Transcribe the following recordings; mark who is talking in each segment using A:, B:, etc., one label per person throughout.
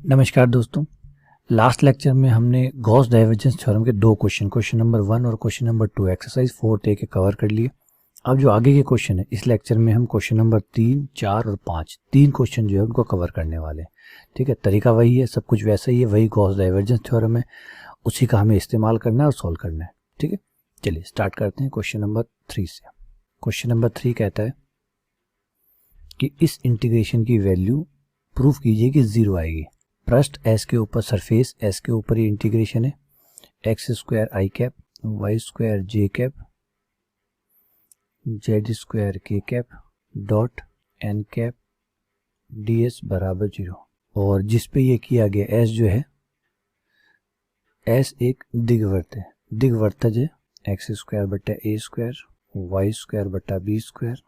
A: नमस्कार दोस्तों। Last lecture में हमने गॉस डाइवर्जेंस थ्योरम के दो क्वेश्चन नंबर 1 और क्वेश्चन नंबर 2 एक्सरसाइज 4 के कवर कर लिए। अब जो आगे के क्वेश्चन है इस लेक्चर में हम क्वेश्चन नंबर 3, 4 और 5 तीन क्वेश्चन जो है उनको कवर करने वाले हैं। ठीक है, तरीका वही है, सब कुछ वैसा ही है, वही गॉस डाइवर्जेंस थ्योरम है, उसी का हमें इस्तेमाल करना है और सॉल्व करना है। ठीक है, चलिए स्टार्ट करते हैं क्वेश्चन नंबर 3 से। क्वेश्चन नंबर 3 कहता है कि इस इंटीग्रेशन की वैल्यू प्रूफ कीजिए कि 0 आएगी। पृष्ठ एस के ऊपर, सरफेस एस के ऊपर ये इंटीग्रेशन है, x square i cap, y square j cap, z square k cap dot n cap d s बराबर 0। और जिस पे ये किया गया एस जो है, एस एक दिग्वर्त है, दिग्वर्तज है, एक्स स्क्वायर बट्टा ए स्क्वायर, वाई स्क्वायर बट्टा B square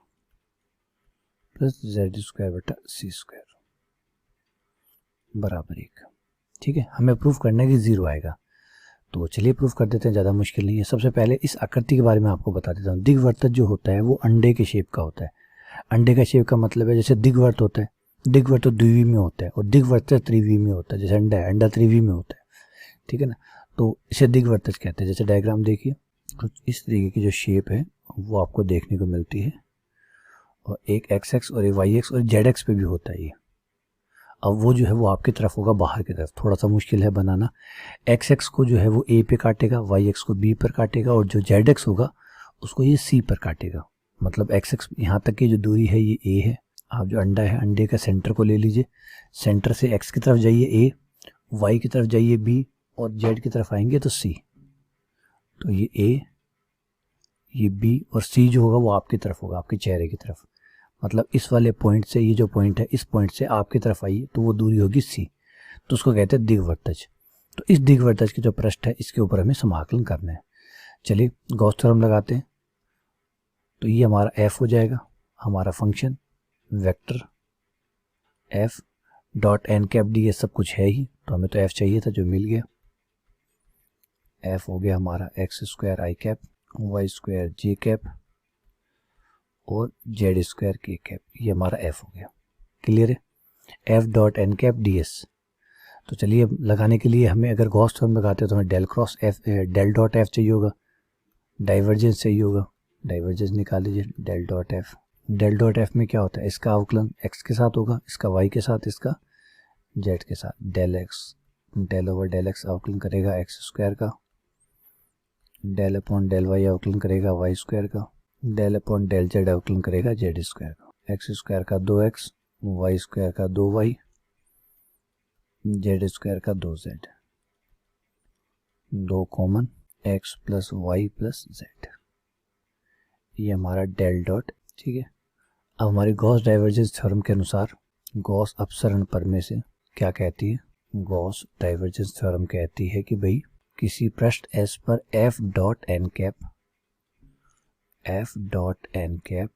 A: plus z square बट्टा सी स्क्वायर बराबर 1। ठीक है, हमें प्रूफ करना है कि 0 आएगा, तो चलिए प्रूफ कर देते हैं, ज़्यादा मुश्किल नहीं है। सबसे पहले इस आकृति के बारे में आपको बता देता हूँ। दिग्वर्तज जो होता है वो अंडे के शेप का होता है। अंडे का शेप का मतलब है जैसे दिग्वर्त होता है, दिग्वर्त तो द्विवी में होता है और दिग्वर्तज त्रिवी में होता है। जैसे अंडा है, अंडा त्रिवी में होता है, ठीक है ना, तो इसे दिग्वर्तज कहते हैं। जैसे डायग्राम देखिए, कुछ इस तरीके की जो शेप है वो आपको देखने को मिलती है, और एक एक्स एक्स और एक वाई एक्स और जेड एक्स पे भी होता है ये। अब वो जो है वो आपकी तरफ होगा, बाहर की तरफ, थोड़ा सा मुश्किल है बनाना। एक्स एक्स को जो है वो ए पे काटेगा, वाई एक्स को बी पर काटेगा, और जो जेड एक्स होगा उसको ये सी पर काटेगा। मतलब एक्स एक्स यहाँ तक की जो दूरी है ये ए है। आप जो अंडा है, अंडे का सेंटर को ले लीजिए, सेंटर से एक्स की तरफ जाइए ए, वाई की तरफ जाइए बी, और जेड की तरफ आएंगे तो सी। तो ये ए, ये बी और सी जो होगा वो आपकी तरफ होगा, आपके चेहरे की तरफ। मतलब इस वाले पॉइंट से, ये जो पॉइंट है, इस पॉइंट से आपकी तरफ आइए तो वो दूरी होगी सी, तो उसको कहते हैं दिग्वर्तज। तो इस दिग्वर्तज की जो पृष्ठ है इसके ऊपर हमें समाकलन करना है। चलिए गॉस थ्योरम लगाते हैं। तो ये हमारा एफ हो जाएगा, हमारा function vector F dot n cap D, ये सब कुछ है ही, तो हमें तो एफ चाहिए था जो मिल गया। एफ हो गया हमारा x square i cap, y square j cap और जेड स्क्वायर के कैप, ये हमारा एफ हो गया। क्लियर है, F dot n cap d s. तो चलिए अब लगाने के लिए हमें, अगर गॉस थ्योरम लगाते हैं तो हमें del cross F, del dot F चाहिए होगा, डाइवर्जेंस चाहिए होगा, डाइवर्जेंस निकाल लीजिए, del dot F. Del dot F में क्या होता है, इसका अवकलन एक्स के साथ होगा, इसका वाई के साथ, इसका जेड के साथ। Del x, del over del x अवकलन करेगा एक्स स्क्वायर का, डेल अपॉन डेल वाई अवकलन करेगा वाई स्क्वायर का, डेल अपॉन डेल जेड अवकलन करेगा जेड स्क्वायर का। एक्स स्क्वायर का 2x, वाई स्क्वायर का 2y, जेड स्क्वायर का 2z, 2 common, x plus Y plus z, ये हमारा डेल डॉट। ठीक है, अब हमारी गॉस डाइवर्जेंस थ्योरम के अनुसार गॉस अपसरण प्रमेय से क्या कहती है, गॉस डाइवर्जेंस थ्योरम कहती है कि भाई किसी पृष्ठ S पर f dot n cap, f dot n cap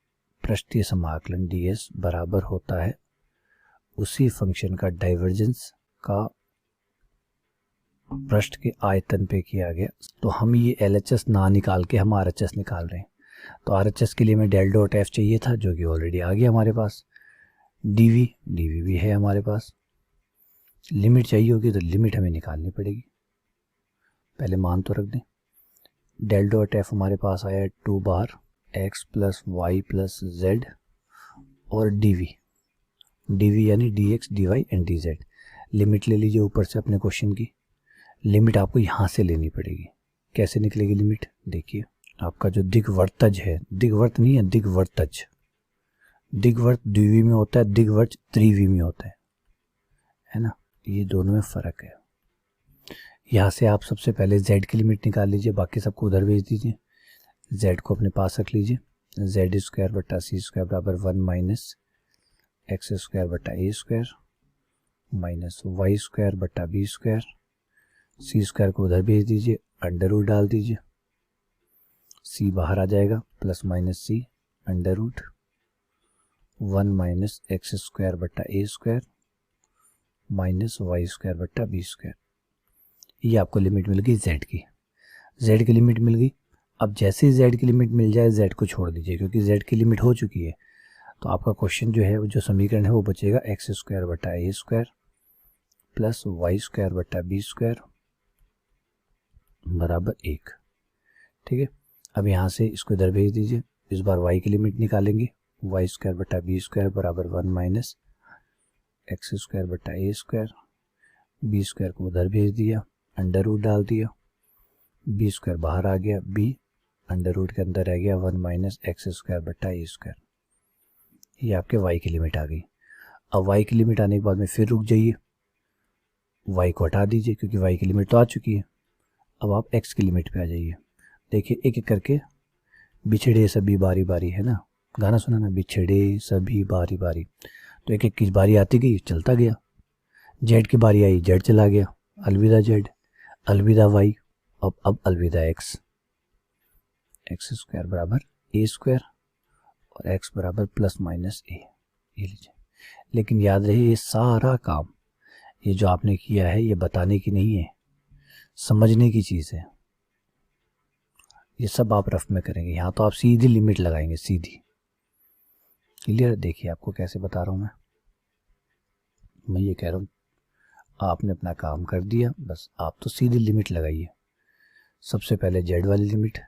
A: पृष्ठीय समाकलन ds बराबर होता है उसी फंक्शन का डाइवर्जेंस का पृष्ठ के आयतन पे किया गया। तो हम ये LHS ना निकाल के हम RHS निकाल रहे हैं। तो RHS के लिए हमें डेल डॉट एफ चाहिए था, जो कि ऑलरेडी आ गया हमारे पास। dv भी है हमारे पास। लिमिट चाहिए होगी तो लिमिट हमें निकालनी पड़ेगी, पहले मान तो रख दें। डेल डॉट एफ हमारे पास आया 2 बार X plus Y plus Z और dv यानी dx dy and dz। Limit ले लीजिए ऊपर से अपने क्वेश्चन की। लिमिट आपको यहाँ से लेनी पड़ेगी। कैसे निकलेगी लिमिट, देखिए आपका जो दिग्वर्तज है, दिग्वर्त नहीं है दिग्वर्तज, दिग्वर्त द्विवी में होता है, दिग्वर्त त्रिवी में होता है ना, ये दोनों में फर्क है। यहाँ से आप सबसे पहले z की लिमिट निकाल लीजिए, बाकी सबको उधर भेज दीजिए। z को अपने पास रख लीजिए, जेड स्क्वायर बट्टा सी स्क्वायर बराबर 1 माइनस एक्स स्क्वायर बट्टा ए स्क्वायर माइनस वाई स्क्वायर बट्टा बी स्क्वायर। सी स्क्वायर को उधर भेज दीजिए, अंडर रूट डाल दीजिए, सी बाहर आ जाएगा, plus minus C under root 1 minus x square बट्टा ए स्क्वायर माइनस वाई स्क्वायर बट्टा बी स्क्वायर। ये आपको लिमिट मिल गई z की, z की लिमिट मिल गई। अब जैसे ही z की लिमिट मिल जाए z को छोड़ दीजिए, क्योंकि z की लिमिट हो चुकी है। तो आपका क्वेश्चन जो है, जो समीकरण है वो बचेगा एक्स स्क्वायर बटा a square plus y square बटा बी स्क्वायर बराबर 1। ठीक है, अब यहाँ से इसको इधर भेज दीजिए। इस बार y की लिमिट निकालेंगे, वाई स्क्वायर बटा बी स्क्वायर बराबर 1 माइनस एक्स स्क्वायर बटा ए स्क्वायर। बी स्क्वायर को उधर भेज दिया, अंडर रूट डाल दिया, बी स्क्वायर बाहर आ गया, बी अंडर रूट के अंदर रह गया 1 माइनस एक्स स्क्वायर बटा ए स्क्वायर। ये आपके y की लिमिट आ गई। अब y की लिमिट आने के बाद में फिर रुक जाइए, y को हटा दीजिए क्योंकि y की लिमिट तो आ चुकी है। अब आप x की लिमिट पे आ जाइए। देखिए एक एक करके, बिछड़े सभी बारी बारी, है ना, गाना सुना ना, बिछड़े सभी बारी बारी। तो एक एक की बारी आती गई, चलता गया। जेड की बारी आई, जेड चला गया, अलविदा जेड, अलविदा वाई, अब अलविदा एक्स। एक्स स्क्वायर बराबर ए स्क्वायर और एक्स बराबर प्लस माइनस ए। ये लीजिए, लेकिन याद रहे ये सारा काम, ये जो आपने किया है, ये बताने की नहीं है, समझने की चीज़ है। ये सब आप रफ में करेंगे, यहाँ तो आप सीधी लिमिट लगाएंगे, सीधी। क्लियर? देखिए आपको कैसे बता रहा हूँ मैं ये कह रहा हूँ आपने अपना काम कर दिया, बस आप तो सीधी लिमिट लगाइए। सबसे पहले जेड वाली लिमिट,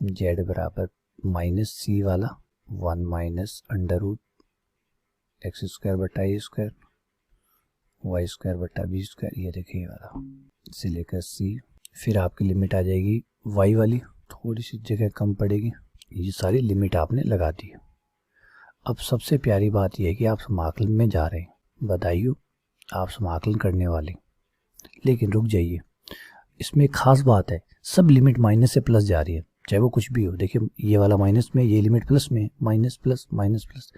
A: जेड बराबर माइनस सी वाला 1 minus under root x square बटा ए स्क्वायर वाई स्क्वायर बटा बी स्क्वायर। ये देखिए वाला से लेकर सी। फिर आपकी लिमिट आ जाएगी वाई वाली, थोड़ी सी जगह कम पड़ेगी। ये सारी लिमिट आपने लगा दी। अब सबसे प्यारी बात यह है कि आप समाकलन में जा रहे हैं, बधाइयो आप समाकलन करने वाले। लेकिन रुक जाइए, इसमें एक खास बात है, सब लिमिट माइनस से प्लस जा रही है, चाहे वो कुछ भी हो। देखिए ये वाला माइनस में, ये लिमिट प्लस में, माइनस प्लस माइनस प्लस।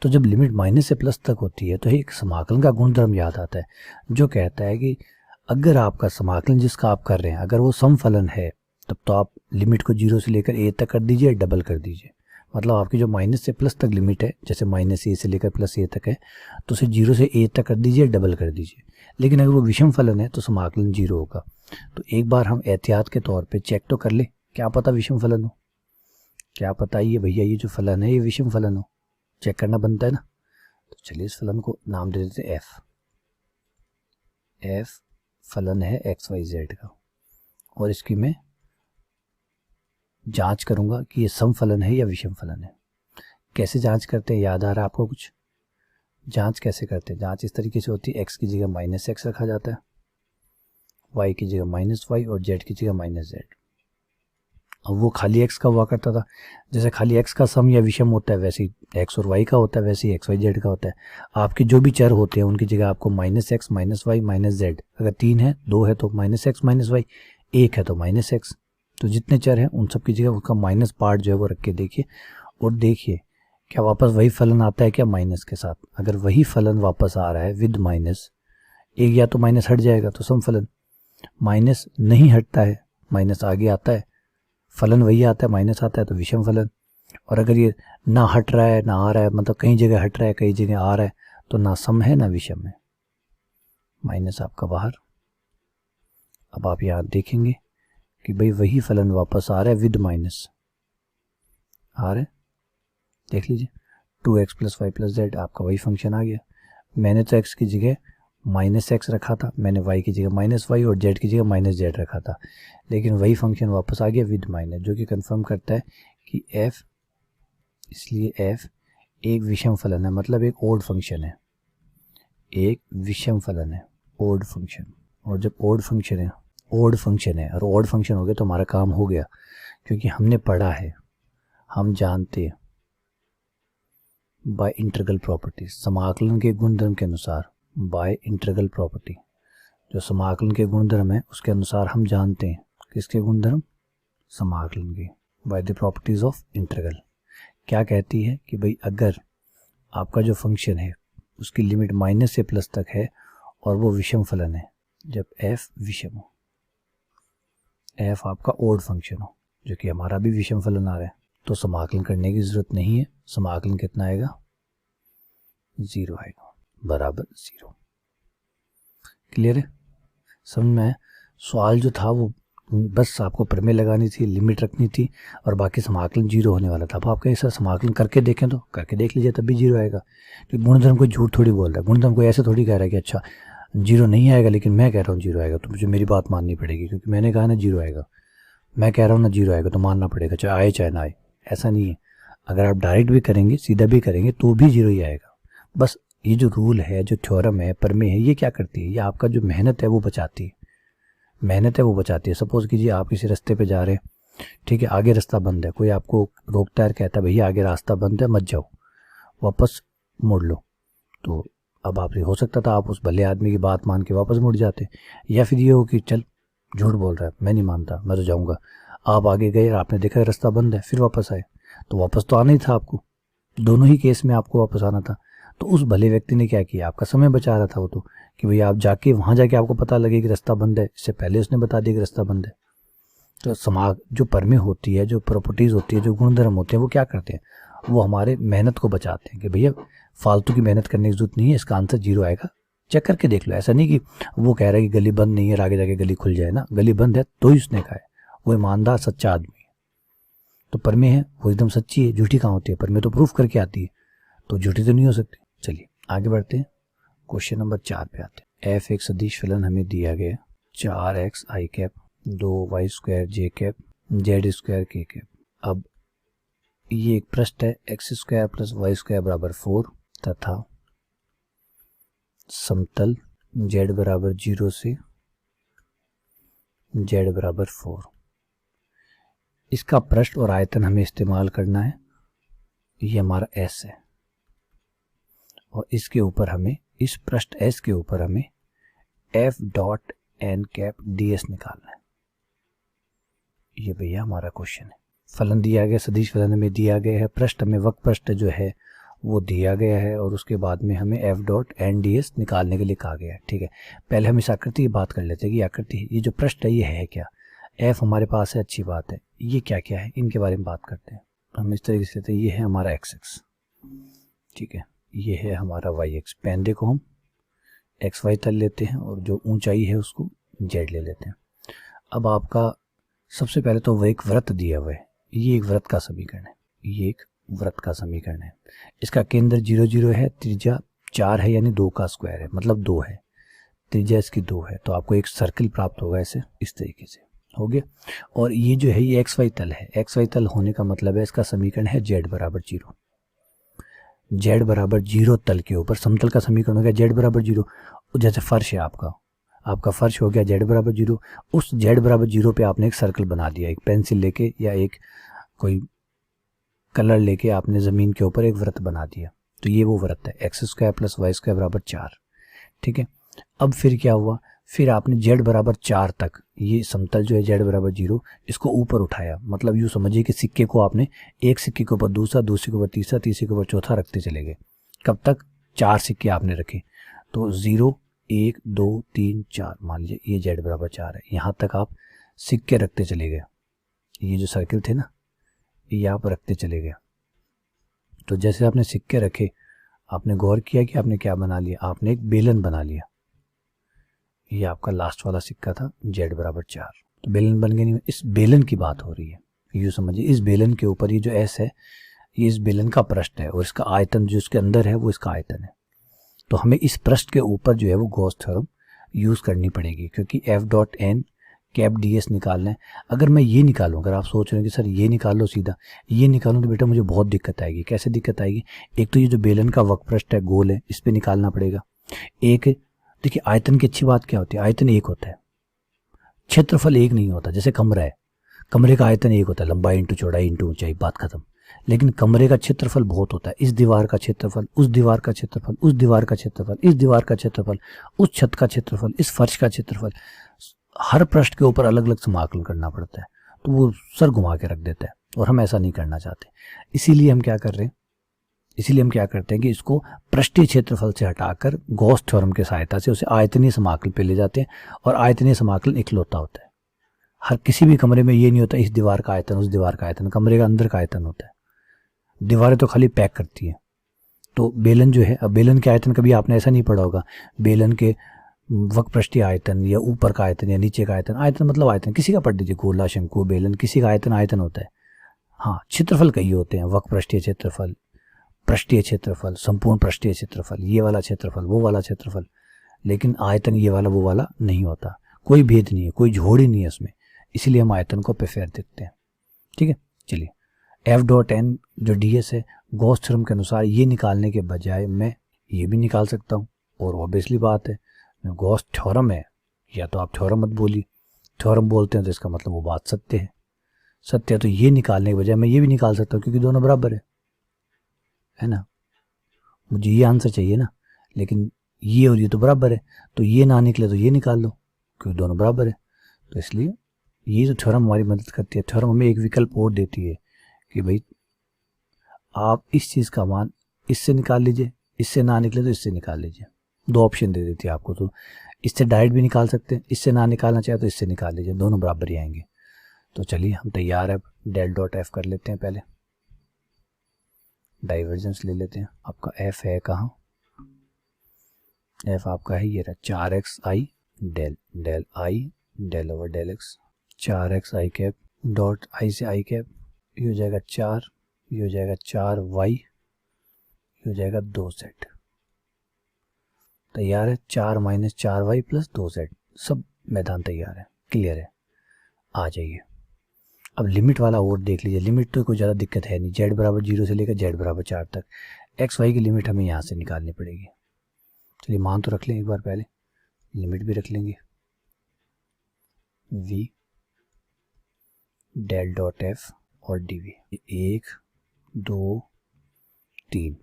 A: तो जब लिमिट माइनस से प्लस तक होती है तो एक समाकलन का गुणधर्म याद आता है, जो कहता है कि अगर आपका समाकलन जिसका आप कर रहे हैं, अगर वो सम फलन है, तब तो आप लिमिट को 0 से लेकर a तक कर दीजिए, डबल कर दीजिए। मतलब आपकी जो माइनस से प्लस तक लिमिट है, जैसे माइनस a से लेकर प्लस a तक है, तो उसे 0 से a तक कर दीजिए, डबल कर दीजिए। लेकिन अगर वो विषम फलन है तो समाकलन 0 होगा। तो एक बार हम एहतियात के तौर पे चेक तो कर ले, क्या पता विषम फलन हो, क्या पता ये भैया ये जो फलन है ये विषम फलन हो, चेक करना बनता है ना। तो चलिए इस फलन को नाम दे देते हैं f। f फलन है एक्स वाई जेड का, और इसकी मैं जांच करूंगा कि ये सम फलन है या विषम फलन है। कैसे जांच करते हैं, याद आ रहा है आपको कुछ? जांच कैसे करते हैं? जांच इस तरीके से होती है, x की जगह माइनस एक्स रखा जाता है, y की जगह माइनस वाई और z की जगह माइनस जेड। अब वो खाली x का हुआ करता था, जैसे खाली x का सम या विषम होता है वैसे ही x और y का होता है, वैसे ही x y z का होता है। आपके जो भी चर होते हैं उनकी जगह आपको minus x minus y minus z, अगर 3 है 2 है तो माइनस एक्स माइनस वाई, 1 है तो माइनस एक्स। तो जितने चर हैं उन सब की जगह उसका माइनस पार्ट जो है वो रख के देखिए, और देखिए क्या वापस वही फलन आता है क्या माइनस के साथ। अगर वही फलन वापस आ रहा है विद माइनस, एक या तो माइनस हट जाएगा तो सम फलन, माइनस नहीं हटता है, माइनस आगे आता है, फलन वही आता है, माइनस आता है तो विषम फलन। और अगर ये ना हट रहा है ना आ रहा है, मतलब कहीं जगह हट रहा है कहीं जगह आ रहा है, तो ना सम है ना विषम है, माइनस आपका बाहर। अब आप यहाँ देखेंगे कि भाई वही फलन वापस आ रहा है विद माइनस आ रहा है, देख लीजिए 2x plus Y plus Z, आपका वही फंक्शन आ गया। मैंने तो x की जगह माइनस एक्स रखा था, मैंने y की जगह माइनस वाई और z की जगह माइनस जेड रखा था, लेकिन वही फंक्शन वापस आ गया विद माइनस, जो कि कंफर्म करता है कि f, इसलिए f एक विषम फलन है, मतलब एक ओड फंक्शन है, एक विषम फलन है, ओड फंक्शन। और जब ओड फंक्शन है, ओड फंक्शन है और ओड फंक्शन हो गया तो हमारा काम हो गया, क्योंकि हमने पढ़ा है, हम जानते हैं बाय इंटीग्रल प्रॉपर्टी, समाकलन के गुणधर्म के अनुसार, बाय इंटीग्रल प्रॉपर्टी, जो समाकलन के गुणधर्म है उसके अनुसार हम जानते हैं किसके गुणधर्म, समाकलन के, by the properties of integral. क्या कहती है कि भाई अगर आपका जो फंक्शन है उसकी लिमिट माइनस से प्लस तक है और वो विषम फलन है, जब f विषम हो, f आपका ओड फंक्शन हो, जो कि हमारा भी विषम फलन आ रहा है, तो समाकलन करने की जरूरत नहीं है। समाकलन कितना आएगा, 0 आएगा, बराबर 0। क्लियर है? समझ में? सवाल जो था वो बस आपको प्रमेय लगानी थी, लिमिट रखनी थी, और बाकी समाकलन 0 होने वाला था। अब आप ऐसा समाकलन करके देखें तो करके देख लीजिए, तब भी 0 आएगा। तो गुणधर्म कोई झूठ थोड़ी बोल रहा है, गुणधर्म कोई ऐसे थोड़ी कह रहा है कि अच्छा जीरो नहीं आएगा, लेकिन मैं कह रहा हूँ जीरो आएगा, तो मुझे मेरी बात माननी पड़ेगी, क्योंकि मैंने कहा ना जीरो आएगा, मैं कह रहा हूँ ना जीरो आएगा, तो मानना पड़ेगा, चाहे आए चाहे ना आए। ऐसा नहीं है, अगर आप डायरेक्ट भी करेंगे, सीधा भी करेंगे, तो भी जीरो ही आएगा। बस ये जो रूल है, जो थ्योरम है, प्रमेय है, ये क्या करती है, ये आपका जो मेहनत है वो बचाती है, मेहनत है वो बचाती है। सपोज कीजिए आप किसी रास्ते पे जा रहे हैं, ठीक है, आगे रास्ता बंद है, कोई आपको रोकता है, कहता है भैया आगे रास्ता बंद है, मत जाओ, वापस मुड़ लो, तो अब आप, हो सकता था आप उस भले आदमी की बात मान के वापस मुड़ जाते, या फिर ये हो कि चल झूठ बोल रहा है, मैं नहीं मानता, मैं तो जाऊँगा। आप आगे गए और आपने देखा रास्ता बंद है, फिर वापस आए, तो वापस तो आना ही था आपको, दोनों ही केस में आपको वापस आना था। तो उस भले व्यक्ति ने क्या किया, आपका समय बचा रहा था वो, तो कि भैया आप जाके वहाँ जाके आपको पता लगे कि रास्ता बंद है, इससे पहले उसने बता दिया कि रास्ता बंद है। तो समाज जो प्रमेय होती है, जो प्रॉपर्टीज़ होती है, जो गुणधर्म होते हैं, वो क्या करते हैं, वो हमारे मेहनत को बचाते हैं कि भैया फालतू की मेहनत करने की जरूरत नहीं है, इसका आंसर जीरो आएगा, चेक करके देख लो। ऐसा नहीं कि वो कह रहा है कि गली बंद नहीं है और आगे जाके गली खुल जाए ना, गली बंद है तो ही उसने कहा है, वो ईमानदार सच्चा आदमी है। तो प्रमेय है वो एकदम सच्ची है, झूठी कहाँ होती है, प्रमेय तो प्रूफ करके आती है, तो झूठी तो नहीं हो सकती। चलिए आगे बढ़ते हैं, क्वेश्चन नंबर 4 पे आते हैं। एफ एक सदिश फलन हमें दिया गया 4x i cap 2y square j cap z square k cap. अब ये एक पृष्ठ है, x square plus y square बराबर 4 तथा समतल z बराबर 0 से z बराबर 4। इसका पृष्ठ और आयतन हमें इस्तेमाल करना है, ये हमारा s है, और इसके ऊपर हमें, इस पृष्ठ s के ऊपर हमें f dot n cap ds निकालना है। ये भैया हमारा क्वेश्चन है। फलन दिया गया, सदिश फलन हमें दिया गया है, पृष्ठ हमें, वक्र पृष्ठ जो है वो दिया गया है, और उसके बाद में हमें f डॉट n ds निकालने के लिए कहा गया है। ठीक है, पहले हम इस आकृति की बात कर लेते हैं कि आकृति, ये जो पृष्ठ है ये है क्या। f हमारे पास है, अच्छी बात है, ये क्या क्या है इनके बारे में बात करते हैं। हम इस तरीके से लेते हैं, ये है हमारा x, ठीक है, ये है हमारा y, पेंदे को हम xy तल लेते हैं, और जो ऊंचाई है उसको z ले लेते हैं। अब आपका सबसे पहले तो वो एक वृत्त दिया हुआ है, ये एक वृत्त का समीकरण है, ये एक वृत्त का समीकरण है। इसका केंद्र 0 0 है, त्रिज्या 4 है, यानी 2 का स्क्वायर है, मतलब 2 है, त्रिज्या इसकी 2 है, तो आपको एक सर्कल प्राप्त होगा ऐसे, इस तरीके से हो गया। और ये जो है ये xy तल है, xy तल होने का मतलब है इसका समीकरण है z बराबर 0। z बराबर 0 तल के ऊपर समतल का समीकरण हो गया z बराबर 0। जैसे फर्श है आपका फर्श हो गया z बराबर 0, उस z बराबर 0 पे आपने एक सर्कल बना दिया, एक पेंसिल लेके या एक कोई कलर लेके आपने ज़मीन के ऊपर एक वृत्त बना दिया, तो ये वो वृत्त है, x square plus y square बराबर 4। ठीक है, अब फिर क्या हुआ, फिर आपने z बराबर 4 तक, ये समतल जो है z बराबर 0, इसको ऊपर उठाया, मतलब यूँ समझिए कि सिक्के को आपने, एक सिक्के के ऊपर दूसरा, दूसरे के ऊपर तीसरा, तीसरे के ऊपर चौथा रखते चले गए। कब तक, 4 सिक्के आपने रखे, तो 0 1 2 3 4, मान लीजिए ये z बराबर 4 है, यहाँ तक आप सिक्के रखते चले गए, ये जो सर्किल थे ना ये आप रखते चले गए। तो जैसे आपने सिक्के रखे, आपने गौर किया कि आपने क्या बना लिया, आपने एक बेलन बना लिया, ये आपका लास्ट वाला सिक्का था z बराबर 4, तो बेलन बन गया। नहीं, इस बेलन की बात हो रही है, यूँ समझिए इस बेलन के ऊपर ये जो s है, ये इस बेलन का पृष्ठ है, और इसका आयतन जो इसके अंदर है वो इसका आयतन है। तो हमें इस पृष्ठ के ऊपर जो है वो गॉस थ्योरम यूज़ करनी पड़ेगी, क्योंकि f dot n cap ds निकालना है। अगर मैं ये निकालूँ, अगर आप सोच रहे हैं कि सर ये निकाल लो सीधा, ये निकालूँ तो बेटा मुझे बहुत दिक्कत आएगी। कैसे दिक्कत आएगी, एक तो ये जो बेलन का वक्र पृष्ठ है, गोल है, इस पर निकालना पड़ेगा। एक देखिए आयतन की अच्छी बात क्या होती है, आयतन एक होता है, क्षेत्रफल एक नहीं होता। जैसे कमरा है, कमरे का आयतन एक होता है, लंबाई इंटू चौड़ाई इंटू ऊंचाई, बात खत्म। लेकिन कमरे का क्षेत्रफल बहुत होता है, इस दीवार का क्षेत्रफल, उस दीवार का क्षेत्रफल, उस दीवार का क्षेत्रफल, इस दीवार का क्षेत्रफल, उस छत का क्षेत्रफल, इस फर्श का क्षेत्रफल, हर पृष्ठ के ऊपर अलग अलग समाकलन करना पड़ता है, तो वो सर घुमा के रख देता है, और हम ऐसा नहीं करना चाहते। इसीलिए हम क्या कर रहे हैं, इसीलिए हम क्या करते हैं कि इसको पृष्ठीय क्षेत्रफल से हटाकर गॉस थ्योरम की सहायता से उसे आयतनीय समाकलन पे ले जाते हैं, और आयतनीय समाकलन इकलौता होता है। हर किसी भी कमरे में ये नहीं होता इस दीवार का आयतन, उस दीवार का आयतन, कमरे का अंदर का आयतन होता है। दीवारें तो खाली पैक करती हैं। तो बेलन जो है, अब बेलन के आयतन कभी आपने ऐसा नहीं पढ़ा होगा, बेलन के वक्र पृष्ठीय आयतन या ऊपर का आयतन या नीचे का आयतन, आयतन मतलब आयतन किसी का पढ़ दीजिए, गोला, शंकु, बेलन, किसी का आयतन आयतन होता है। हाँ, क्षेत्रफल कई होते हैं, वक्र पृष्ठीय क्षेत्रफल, पृष्ठीय क्षेत्रफल, संपूर्ण पृष्ठीय क्षेत्रफल, ये वाला क्षेत्रफल, वो वाला क्षेत्रफल, लेकिन आयतन ये वाला वो वाला नहीं होता, कोई भेद नहीं है, कोई जोड़ ही नहीं है उसमें, इसीलिए हम आयतन को प्रेफर देते हैं। ठीक है, चलिए एफ डॉट एन जो डी एस है, गॉस थ्योरम के अनुसार ये निकालने के बजाय मैं ये भी निकाल सकता हूँ। और ऑब्वियसली बात है, गॉस थ्योरम है, या तो आप थ्योरम मत बोलिए, थ्योरम बोलते हैं तो इसका मतलब वो बात सत्य है। सत्य है तो ये निकालने के बजाय मैं ये भी निकाल सकता हूँ, क्योंकि दोनों बराबर है ना। मुझे ये आंसर चाहिए ना, लेकिन ये और ये तो बराबर है, तो ये ना निकले तो ये निकाल लो, क्योंकि दोनों बराबर है। तो इसलिए ये जो थ्योरम हमारी मदद करती है, थ्योरम हमें एक विकल्प और देती है कि भाई आप इस चीज़ का मान इससे निकाल लीजिए, इससे ना निकले तो इससे निकाल लीजिए। दो ऑप्शन दे देती है आपको, तो इससे डायरेक्ट भी निकाल सकते हैं, इससे ना निकालना चाहे तो इससे निकाल लीजिए, दोनों बराबर ही आएंगे। तो चलिए हम तैयार है, डेल डॉट एफ कर लेते हैं। पहले डाइवर्जेंस ले लेते हैं। आपका एफ है कहाँ, एफ आपका है ये रहा 4xi del del i del over del x, 4xi cap dot i से आई कैप, ये हो जाएगा 4, ये हो जाएगा 4y, ये हो जाएगा 2z। तैयार है, 4 माइनस 4y प्लस 2z, सब मैदान तैयार है, क्लियर है। आ जाइए अब लिमिट वाला और देख लीजिए। लिमिट तो कोई ज़्यादा दिक्कत है नहीं, z बराबर 0 से लेकर z बराबर 4 तक एक्स वाई की लिमिट हमें यहाँ से निकालनी पड़ेगी। चलिए मान तो रख लें एक बार, पहले लिमिट भी रख लेंगे। v डेल डॉट एफ और डी वी, 1 2 3,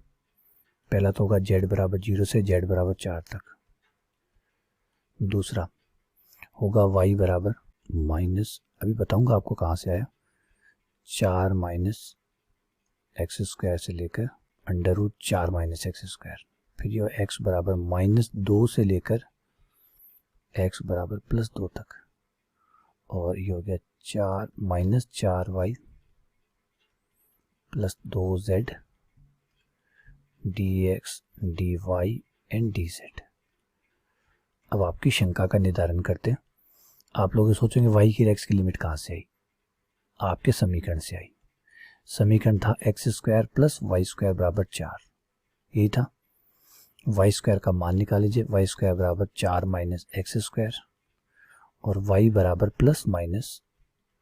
A: पहला तो होगा z बराबर 0 से z बराबर 4 तक, दूसरा होगा y बराबर माइनस, अभी बताऊंगा आपको कहाँ से आया, 4 माइनस एक्स स्क्वायर से लेकर under root 4 minus x square, फिर ये x बराबर माइनस 2 से लेकर x बराबर प्लस 2 तक, और ये हो गया 4 minus 4y plus 2z dx dy and dz। अब आपकी शंका का निर्धारण करते हैं। आप लोग सोचेंगे y की x की लिमिट कहाँ से आई, आपके समीकरण से आई। समीकरण था x square plus y square बराबर 4, यही था। वाई स्क्वायर का मान निकाल लीजिए, वाई स्क्वायर बराबर 4 माइनस एक्स स्क्वायर, और वाई बराबर plus minus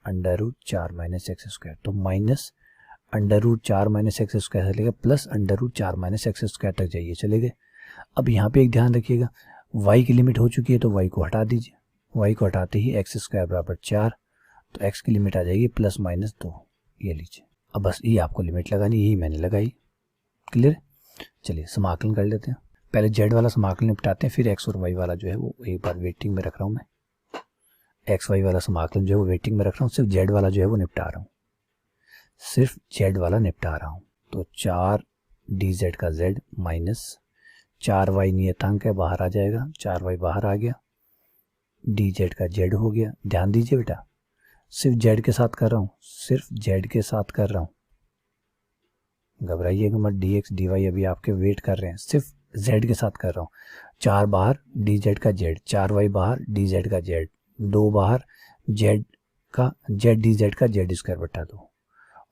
A: under root 4 minus x square, तो minus under root 4 minus x square से लेकर plus under root 4 minus x square तक जाइए, चले गए। अब यहाँ पे एक ध्यान रखिएगा, y की लिमिट हो चुकी है तो y को हटा दीजिए, y को हटाते ही एक्स स्क्वायर बराबर 4, तो x की लिमिट आ जाएगी प्लस माइनस 2, ये लीजिए। अब बस ये आपको लिमिट लगानी, यही मैंने लगाई, क्लियर। चलिए समाकलन कर लेते हैं। पहले z वाला समाकलन निपटाते हैं, फिर x और y वाला जो है वो एक बार वेटिंग में रख रहा हूँ मैं। x y वाला समाकलन जो है वो वेटिंग में रख रहा हूँ, सिर्फ z वाला जो है वो निपटा रहा हूँ, सिर्फ z वाला निपटा रहा हूँ। तो 4 dz का z माइनस 4y नियतांक है, बाहर आ जाएगा, 4y बाहर आ गया, dz का z हो गया। ध्यान दीजिए बेटा, सिर्फ z के साथ कर रहा हूँ, सिर्फ z के साथ कर रहा हूँ, घबराइएगा मत। dx dy अभी आपके वेट कर रहे हैं, सिर्फ z के साथ कर रहा हूँ। 4 बाहर dz का z, 4y बाहर dz का z, 2 बाहर z का z dz का z स्क्वायर बटा 2,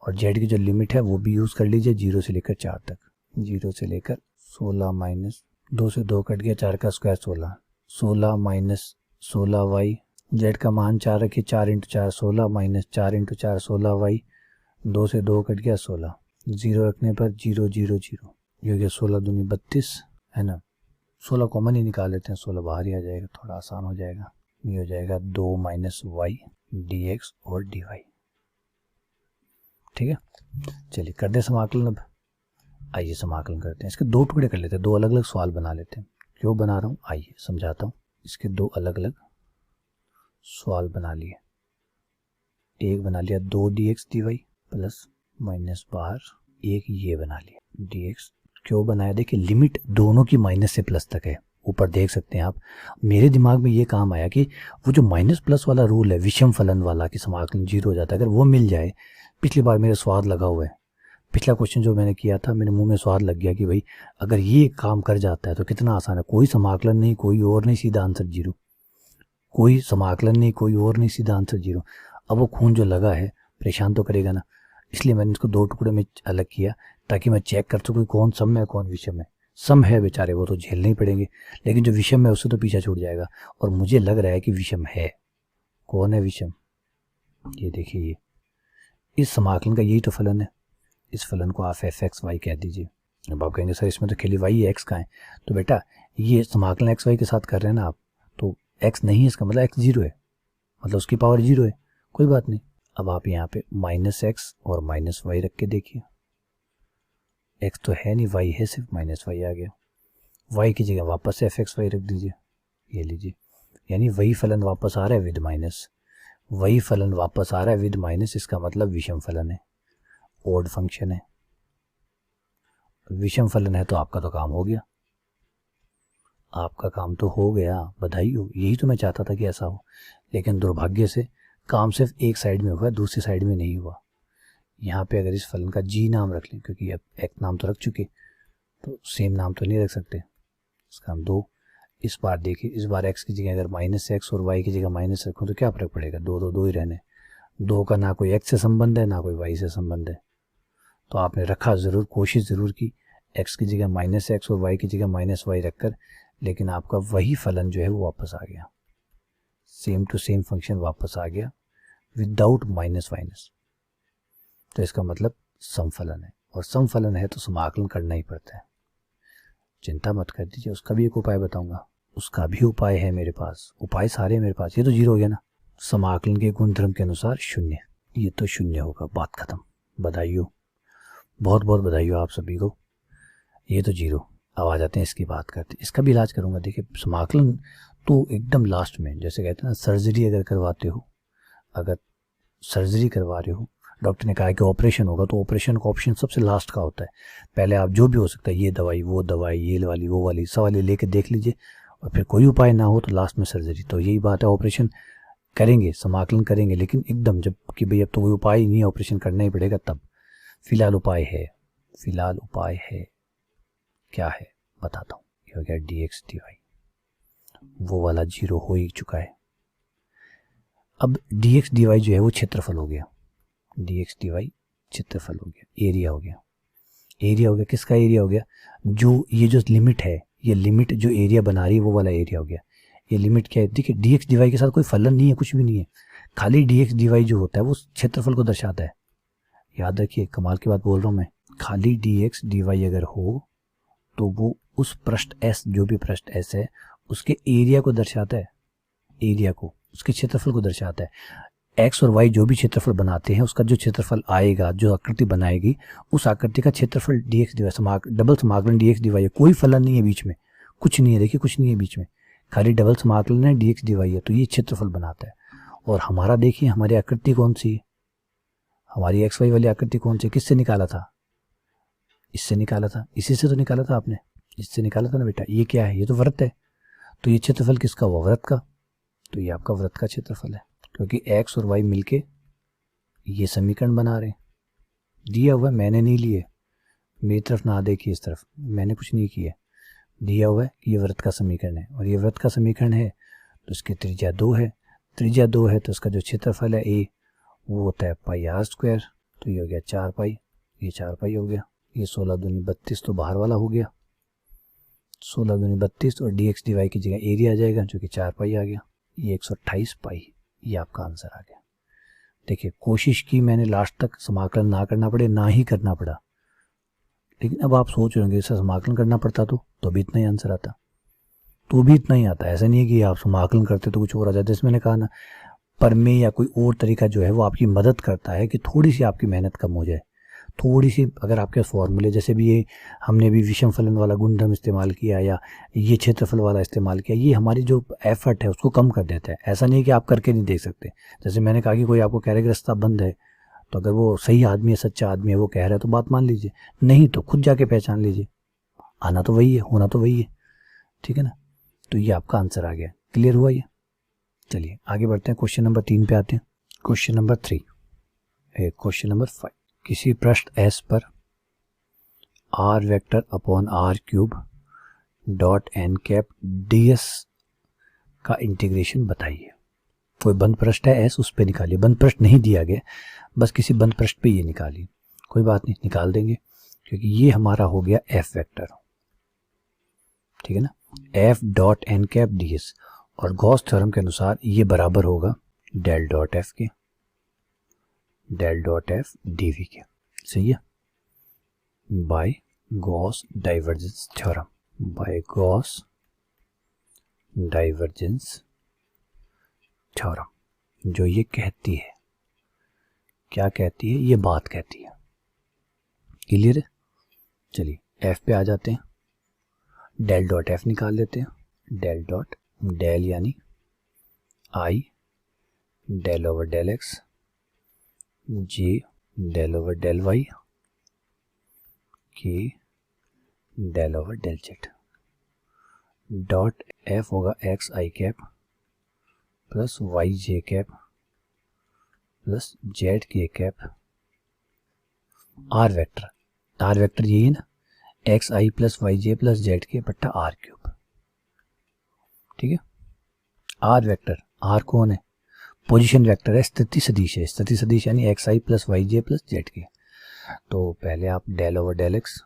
A: और z की जो लिमिट है वो भी यूज़ कर लीजिए 0 से लेकर 4 तक, 0 से लेकर 16 माइनस 2 से 2 कट गया, 4 का स्क्वायर 16, 16 माइनस 16y, z का मान 4 रखिए, 4 इंटू 4 16 माइनस 4 इंटू 4 16y, 2 से 2 कट गया 16, 0 रखने पर 0 0 0, ये हो गया 16 दूनी 32, है ना। 16 कॉमन ही निकाल लेते हैं, 16 बाहर ही आ जाएगा, थोड़ा आसान हो जाएगा। ये हो जाएगा 2 माइनस वाई dx और dy, ठीक है। चलिए कर दे समाकलन। अब आइए समाकलन करते हैं, इसके दो टुकड़े कर लेते हैं, दो अलग अलग सवाल बना लेते हैं। क्यों बना रहा हूँ आइए समझाता हूँ। इसके दो अलग अलग सवाल बना लिए, एक बना लिया 2 dx dy प्लस माइनस बाहर एक ये बना लिया dx। क्यों बनाया, देखिए लिमिट दोनों की माइनस से प्लस तक है, ऊपर देख सकते हैं आप। मेरे दिमाग में ये काम आया कि वो जो माइनस प्लस वाला रूल है विषम फलन वाला कि समाकलन 0 हो जाता है, अगर वो मिल जाए, पिछली बार मेरे स्वाद लगा हुआ है, पिछला क्वेश्चन जो मैंने किया था मेरे मुंह में स्वाद लग गया कि भाई अगर ये काम कर जाता है तो कितना आसान है, कोई समाकलन नहीं, कोई और नहीं, सीधा आंसर 0, कोई समाकलन नहीं, कोई और नहीं, सीधा आंसर 0। अब वो खून जो लगा है परेशान तो करेगा ना, इसलिए मैंने इसको दो टुकड़े में अलग किया ताकि मैं चेक कर सकूँ कौन सम है कौन विषम है। सम है बेचारे वो तो झेलने ही पड़ेंगे, लेकिन जो विषम है उससे तो पीछा छूट जाएगा। और मुझे लग रहा है कि विषम है। कौन है विषम? ये देखिए, ये इस समाकलन का यही तो फलन है। इस फलन को आप एफ एक्स वाई कह दीजिए। अब आप कहेंगे सर इसमें तो खाली वाई एक्स का है, तो बेटा ये समाकलन एक्स वाई के साथ कर रहे हैं ना आप, तो एक्स नहीं है इसका मतलब एक्स जीरो है, मतलब उसकी पावर जीरो है। कोई बात नहीं, अब आप यहाँ पे माइनस एक्स और माइनस वाई रख के देखिए। एक्स तो है नहीं, वाई है, सिर्फ माइनस वाई आ गया। वाई की जगह वापस एफ एक्स वाई रख दीजिए, ये लीजिए, यानी वही फलन वापस आ रहा है विद माइनस, वही फलन वापस आ रहा है विद माइनस। इसका मतलब विषम फलन है, ओड फंक्शन है। विषम फलन है तो आपका तो काम हो गया, आपका काम तो हो गया, बधाई हो। यही तो मैं चाहता था कि ऐसा हो, लेकिन दुर्भाग्य से काम सिर्फ एक साइड में हुआ, दूसरी साइड में नहीं हुआ। यहाँ पे अगर इस फलन का जी नाम रख लें, क्योंकि अब एक नाम तो रख चुके, तो सेम नाम तो नहीं रख सकते, इसका हम दो। इस बार देखिए, इस बार एक्स की जगह अगर माइनस एक्स और वाई की जगह माइनस रखूँ तो क्या फर्क पड़ेगा? दो दो दो ही रहने, दो का ना कोई एक्स से संबंध है ना कोई वाई से संबंध है। तो आपने रखा ज़रूर, कोशिश ज़रूर की एक्स की जगह माइनस एक्स और वाई की जगह माइनस वाई रखकर, लेकिन आपका वही फलन जो है वो वापस आ गया, सेम टू सेम फंक्शन वापस आ गया विदाउट माइनस माइनस। तो इसका मतलब समफलन है, और समफलन है तो समाकलन करना ही पड़ता है। चिंता मत कर दीजिए, उसका भी एक उपाय बताऊंगा, उसका भी उपाय है मेरे पास, उपाय सारे मेरे पास। ये तो जीरो हो गया ना, समाकलन के गुणधर्म के अनुसार शून्य, ये तो शून्य होगा, बात खत्म। बधाई हो, बहुत बहुत बधाई हो आप सभी को। ये तो जीरो। अब आ जाते हैं इसकी बात करते, इसका भी इलाज करूंगा। देखिए समाकलन तो एकदम लास्ट में, जैसे कहते हैं ना सर्जरी अगर करवाते हो, अगर सर्जरी करवा रहे हो, डॉक्टर ने कहा कि ऑपरेशन होगा, तो ऑपरेशन का ऑप्शन सबसे लास्ट का होता है। पहले आप जो भी हो सकता है, ये दवाई वो दवाई, ये वाली वो वाली, सवाल लेके देख लीजिए, और फिर कोई उपाय ना हो तो लास्ट में सर्जरी। तो यही बात है, ऑपरेशन करेंगे, समाकलन करेंगे, लेकिन एकदम जब कि भाई अब तो कोई उपाय ही नहीं है, ऑपरेशन करना ही पड़ेगा, तब फिलहाल उपाय है। फिलहाल उपाय है, क्या है बताता हूँ। ये हो गया डी एक्स डी वाई, वो वाला जीरो हो ही चुका है। अब डी एक्स डी वाई जो है वो क्षेत्रफल हो गया, डी एक्स डी वाई क्षेत्रफल हो गया, एरिया हो गया। एरिया हो गया, किसका एरिया हो गया? जो ये जो लिमिट है, ये लिमिट जो एरिया बना रही है वो वाला एरिया हो गया। ये लिमिट क्या है? देखिए डी एक्स डी वाई के साथ कोई फलन नहीं है, कुछ भी नहीं है, खाली डी एक्स डी वाई जो होता है वो क्षेत्रफल को दर्शाता है। याद रखिए, कमाल की बात बोल रहा हूँ मैं। खाली डी एक्स डी वाई अगर हो तो वो उस पृष्ठ एस, जो भी पृष्ठ एस है, उसके एरिया को दर्शाता है, एरिया को, उसके क्षेत्रफल को दर्शाता है। एक्स और वाई जो भी क्षेत्रफल बनाते हैं, उसका जो क्षेत्रफल आएगा, जो आकृति बनाएगी, उस आकृति का क्षेत्रफल d x d y, double समाकलन डी एक्स डी वाई है। कोई फलन नहीं है बीच में, कुछ नहीं है, देखिए कुछ नहीं है बीच में, खाली डबल समाकलन है, डी एक्स डी वाई है, तो ये क्षेत्रफल बनाता है। और हमारा देखिए, हमारी आकृति कौन सी है? हमारी एक्स वाई वाली आकृति कौन सी? किससे निकाला था? इससे निकाला था, इसी से तो निकाला था आपने, इससे निकाला था ना बेटा। ये क्या है? ये तो वृत्त है, तो ये क्षेत्रफल किसका हुआ? वृत्त का। तो ये आपका वृत्त का क्षेत्रफल है, क्योंकि एक्स और वाई मिलके ये समीकरण बना रहे हैं। दिया हुआ है, मैंने नहीं लिए, मेरी तरफ ना देखिए, इस तरफ मैंने कुछ नहीं किया, दिया हुआ है कि ये वृत्त का समीकरण है, और ये वृत्त का समीकरण है तो इसकी त्रिज्या 2 है, त्रिज्या 2 है तो इसका जो क्षेत्रफल है ए, वो होता है पाई आर स्क्वायर। तो ये हो गया 4 पाई, ये 4 पाई हो गया, ये 16 दूनी 32 तो बाहर वाला हो गया, 16 दूनी 32, और डी एक्स डी वाई की जगह एरिया आ जाएगा जो कि 4 पाई आ गया, ये 128 पाई। ये आपका आंसर आ गया। देखिए कोशिश की मैंने लास्ट तक समाकलन ना करना पड़े, ना ही करना पड़ा, लेकिन अब आप सोच रहे होंगे इससे समाकलन करना पड़ता तो भी इतना ही आंसर आता, तो भी इतना ही आता। ऐसा नहीं है कि आप समाकलन करते तो कुछ और आ जाता। जैसे मैंने कहा ना, परमेय या कोई और तरीका जो है वो आपकी मदद करता है कि थोड़ी सी आपकी मेहनत कम हो जाए, थोड़ी सी। अगर आपके फॉर्मूले, जैसे भी ये हमने भी विषम फलन वाला गुणधर्म इस्तेमाल किया या ये क्षेत्रफल वाला इस्तेमाल किया, ये हमारी जो एफर्ट है उसको कम कर देता है। ऐसा नहीं है कि आप करके नहीं देख सकते। जैसे मैंने कहा कि कोई आपको कह रहा है कि रास्ता बंद है, तो अगर वो सही आदमी है, सच्चा आदमी है, वो कह रहा है तो बात मान लीजिए, नहीं तो खुद जाके पहचान लीजिए। आना तो वही है, होना तो वही है, ठीक है ना। तो ये आपका आंसर आ गया। क्लियर हुआ ये? चलिए आगे बढ़ते हैं, क्वेश्चन नंबर 3 पे आते हैं। Question number 3, question number 5। किसी पृष्ठ S पर r vector upon r cube dot n cap ds का इंटीग्रेशन बताइए। कोई बंद पृष्ठ है S, उस पे निकालिए। बंद पृष्ठ नहीं दिया गया, बस किसी बंद पृष्ठ पे ये निकालिए। कोई बात नहीं, निकाल देंगे, क्योंकि ये हमारा हो गया f वेक्टर। ठीक है ना, F dot n cap d s, और गॉस थ्योरम के अनुसार ये बराबर होगा डेल डॉट एफ के, del dot F d v के, सही है, by Gauss divergence theorem, by Gauss divergence theorem, जो ये कहती है, क्या कहती है, ये बात कहती है। क्लियर है? चलिए एफ पे आ जाते हैं, डेल डॉट एफ निकाल लेते हैं, डेल डॉट डेल यानी i del over del x, j del over del y, k del over del z, dot F होगा x i cap plus y j cap plus z k cap, r vector, r vector यही है ना, x i plus y j plus z k बट्टा are cube, ठीक है। Are vector, are कौन है, position vector है, स्थिति सदिश है, स्थिति सदिश यानी x i plus y j plus z के। तो पहले आप डेल ओवर डेल एक्स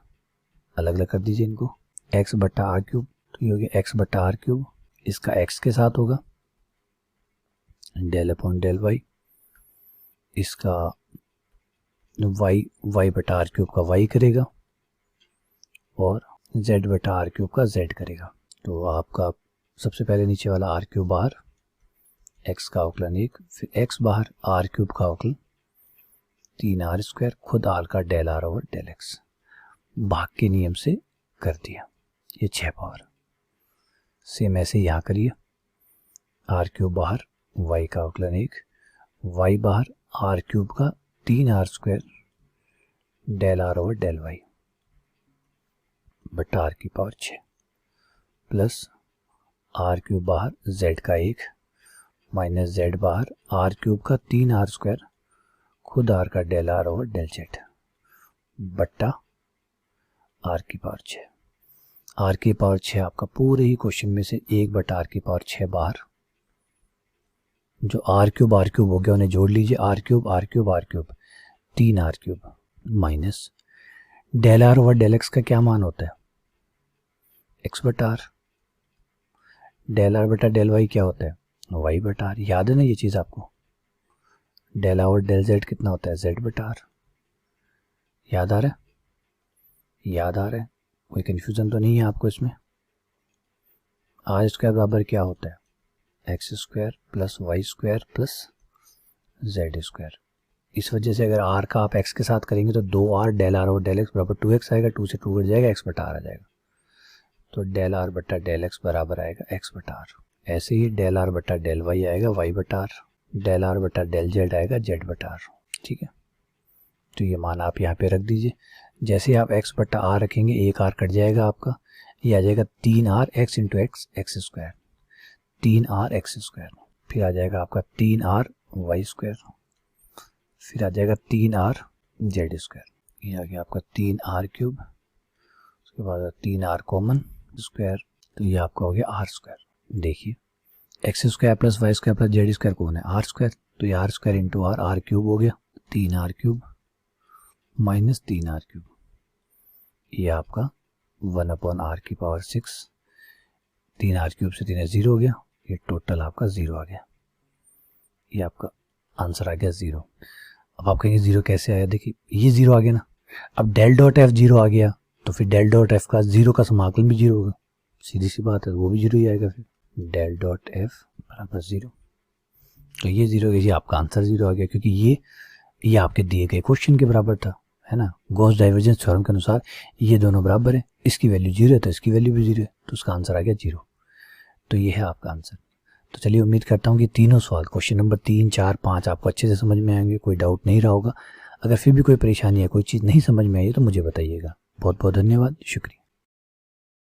A: अलग अलग कर दीजिए इनको, एक्स बट्टा आर क्यूब, तो ये हो गया एक्स बट्टा आर क्यूब, इसका एक्स के साथ होगा, डेल अपॉन डेल वाई, इसका वाई बटा आर क्यूब का वाई करेगा, और जेड बटा आर क्यूब का जेड करेगा। तो आपका सबसे पहले नीचे वाला आर क्यूब बाहर, एक्स का अवकलन 1, फिर एक्स बाहर, आर क्यूब का अवकलन 3r स्क्वायर, खुद आर का del r over del x, भाग के नियम से कर दिया, ये 6 पावर। सेम ऐसे यहाँ करिए, आर क्यूब बाहर, वाई का अवकलन 1, वाई बाहर, आर क्यूब का 3r square del r over del y बटा आर की पावर 6 प्लस आर क्यूब बाहर, जेड का 1 माइनस जेड बाहर, आर क्यूब का 3r स्क्वायर, खुद आर का del r over del z बट्टा आर की पावर 6। आर की पावर 6 आपका पूरे ही क्वेश्चन में से 1 बटा आर की पावर 6 बाहर, जो आर क्यूब हो गया उन्हें जोड़ लीजिए, r cube 3r cube minus del r over del x का क्या मान होता है, एक्स बटा आर, डेल आर बटा डेल वाई क्या होता है, वाई बटा आर, याद है ना ये चीज़ आपको, del r over del z कितना होता है, जेड बटा आर, याद आ रहा है, याद आ रहा है, कोई कन्फ्यूज़न तो नहीं है आपको इसमें। आर स्क्वायर बराबर क्या होता है, x square plus y square plus z square. इस वजह से अगर आर का आप एक्स के साथ करेंगे तो 2r del r over del x बराबर 2x आएगा, 2 से 2 कट जाएगा, एक्स बटा आर आ जाएगा, तो डेल आर बटा डेल एक्स बराबर आएगा एक्स बटा आर। ऐसे ही डेल आर बटा डेल वाई आएगा वाई बटा आर, डेल आर बटा डेल जेड आएगा जेड बटा आर, ठीक है। तो ये मान आप यहाँ पे रख दीजिए, जैसे आप एक्स बटा आर रखेंगे 1 आर कट जाएगा आपका, ये आ जाएगा 3r x into x, x square, 3r x square, फिर आ जाएगा आपका 3r वाई स्क्वायर, फिर आ जाएगा 3r जेड स्क्वायर, ये आ गया आपका 3r क्यूब, उसके बाद 3r कॉमन स्क्वायर, तो ये आपका हो गया आर स्क्वायर। देखिए x square plus y square plus z square कौन है, आर स्क्वायर, तो ये r square into r, r cube हो गया 3r cube minus 3r cube, ये आपका 1 अपॉन आर की पावर 6, 3r क्यूब से 3 0 हो गया, ये टोटल आपका 0 आ गया, ये आपका आंसर आ गया 0। अब आप कहेंगे 0 कैसे आया, देखिए ये 0 आ गया ना, अब डेल डॉट एफ 0 आ गया तो फिर डेल डॉट एफ का 0 का समाकलन भी 0 होगा, सीधी सी बात है, वो भी 0 ही आएगा, फिर डेल डॉट एफ बराबर 0, तो ये 0, ये आपका आंसर 0 आ गया, क्योंकि ये आपके दिए गए क्वेश्चन के बराबर था, है ना। गॉस डाइवर्जेंस थ्योरम के अनुसार ये दोनों बराबर है, इसकी वैल्यू 0 है तो इसकी वैल्यू भी 0 है, तो उसका आंसर आ गया 0। तो ये है आपका आंसर। तो चलिए उम्मीद करता हूँ कि तीनों सवाल क्वेश्चन नंबर 3, 4, 5 आपको अच्छे से समझ में आएंगे, कोई डाउट नहीं रहा होगा। अगर फिर भी कोई परेशानी है, कोई चीज़ नहीं समझ में आई तो मुझे बताइएगा। बहुत बहुत धन्यवाद, शुक्रिया।